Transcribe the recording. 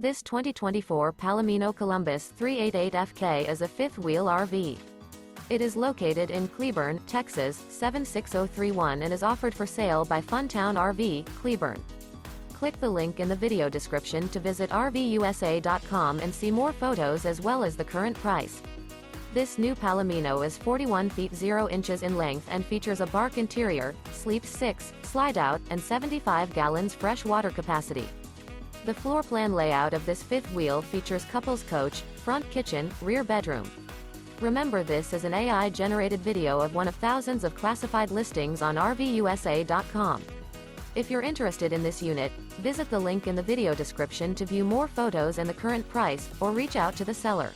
This 2024 Palomino Columbus 388FK is a fifth-wheel RV. It is located in Cleburne, Texas, 76031 and is offered for sale by Funtown RV, Cleburne. Click the link in the video description to visit RVUSA.com and see more photos as well as the current price. This new Palomino is 41 feet 0 inches in length and features a bark interior, sleeps 6, slide-out, and 75 gallons fresh water capacity. The floor plan layout of this fifth wheel features couples coach, front kitchen, rear bedroom. Remember, this is an AI-generated video of one of thousands of classified listings on RVUSA.com. If you're interested in this unit, visit the link in the video description to view more photos and the current price, or reach out to the seller.